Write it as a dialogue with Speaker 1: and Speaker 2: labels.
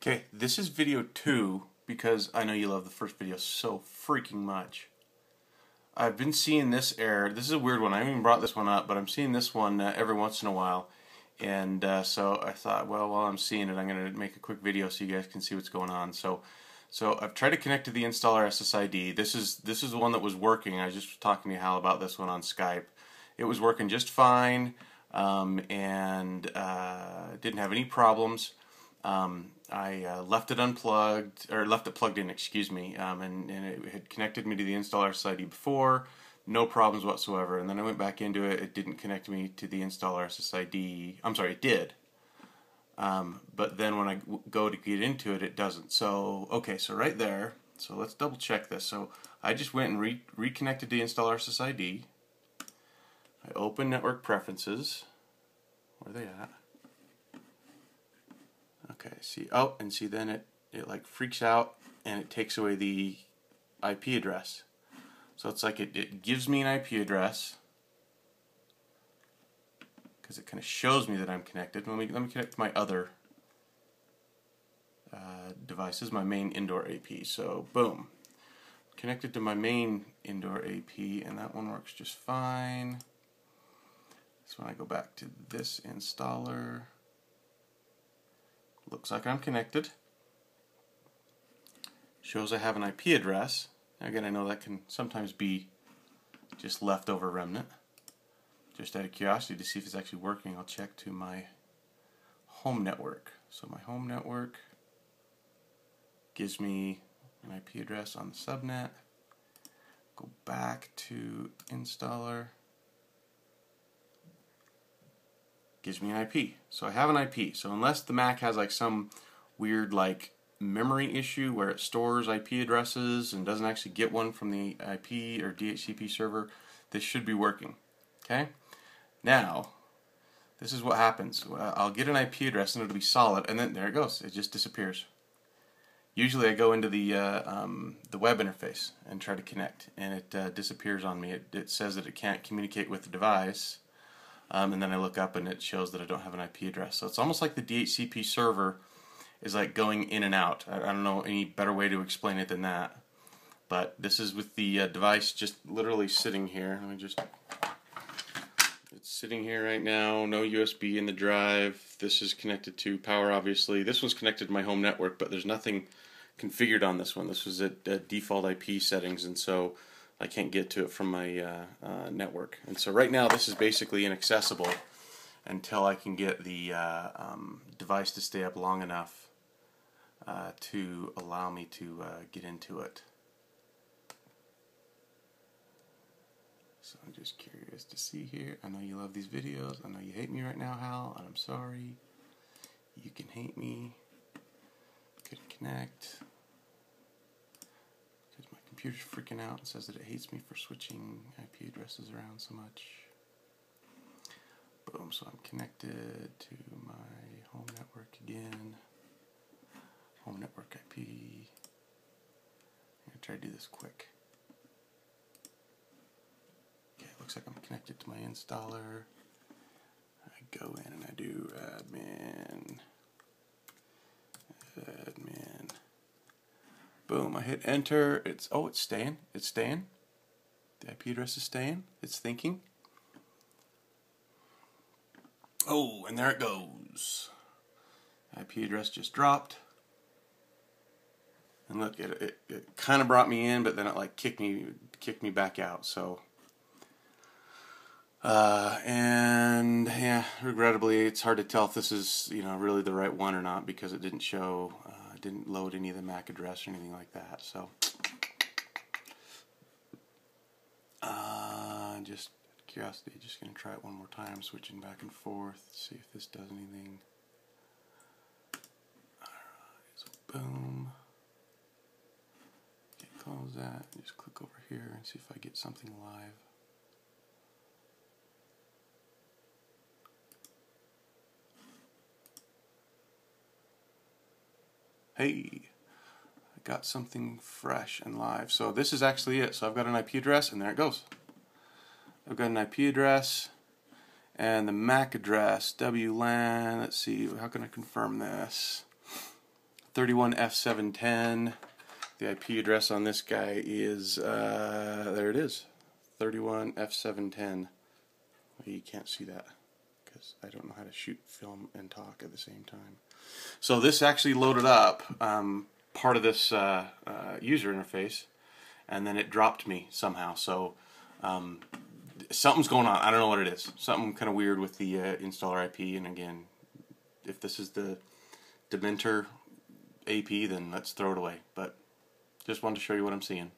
Speaker 1: Okay, this is video 2 because I know you love the first video so freaking much. I've been seeing this error. This is a weird one. I haven't even brought this one up, but I'm seeing this one every once in a while. And so I thought, well, while I'm seeing it, I'm going to make a quick video so you guys can see what's going on. So I've tried to connect to the installer SSID. This is the one that was working. I was just talking to Hal about this one on Skype. It was working just fine and didn't have any problems. I left it unplugged, or left it plugged in, excuse me, and it had connected me to the installer SSID before, no problems whatsoever. And then I went back into it, it didn't connect me to the installer SSID. I'm sorry, it did. But then when I go to get into it, it doesn't. So, okay, so right there, so let's double check this. So I just went and reconnected the installer SSID. I open network preferences. Where are they at? Okay, see, oh, and see then it like freaks out and it takes away the IP address. So it's like it gives me an IP address because it kind of shows me that I'm connected. Let me connect to my other devices, my main indoor AP. So boom, connected to my main indoor AP, and that one works just fine. So when I go back to this installer, looks like I'm connected. Shows I have an IP address. Again, I know that can sometimes be just leftover remnant. Just out of curiosity to see if it's actually working, I'll check to my home network. So my home network gives me an IP address on the subnet. Go back to installer. Gives me an IP. So I have an IP. So unless the Mac has like some weird like memory issue where it stores IP addresses and doesn't actually get one from the IP or DHCP server, this should be working. Okay? Now, this is what happens. I'll get an IP address and it'll be solid, and then there it goes. It just disappears. Usually I go into the web interface and try to connect, and it disappears on me. It says that it can't communicate with the device. And then I look up and it shows that I don't have an IP address. So it's almost like the DHCP server is like going in and out. I don't know any better way to explain it than that. But this is with the device just literally sitting here. Let me just... It's sitting here right now, no USB in the drive. This is connected to power, obviously. This one's connected to my home network, but there's nothing configured on this one. This was at default IP settings, and so I can't get to it from my network. And so right now this is basically inaccessible until I can get the device to stay up long enough to allow me to get into it. So I'm just curious to see here. I know you love these videos. I know you hate me right now, Hal, and I'm sorry. You can hate me. Couldn't connect. Computer's freaking out and says that it hates me for switching IP addresses around so much. Boom, so I'm connected to my home network again. Home network IP. I'm going to try to do this quick. Okay, it looks like I'm connected to my installer. I go in and I do admin. Boom, I hit enter. It's staying. It's staying. The IP address is staying. It's thinking. Oh, and there it goes. IP address just dropped. And look, it kind of brought me in, but then it like kicked me back out. So and yeah, regrettably, it's hard to tell if this is really the right one or not because it didn't show. Didn't load any of the MAC address or anything like that. So just curiosity, just gonna try it one more time, switching back and forth, see if this does anything. Alright, so boom. Okay, close that, just click over here and see if I get something live. Hey, I got something fresh and live. So this is actually it. So I've got an IP address, and there it goes. I've got an IP address and the MAC address, WLAN. Let's see, how can I confirm this? 31F710. The IP address on this guy is, there it is, 31F710. You can't see that because I don't know how to shoot, film, and talk at the same time. So this actually loaded up part of this user interface, and then it dropped me somehow. So something's going on. I don't know what it is. Something kind of weird with the installer IP. And again, if this is the Dementor AP, then let's throw it away. But just wanted to show you what I'm seeing.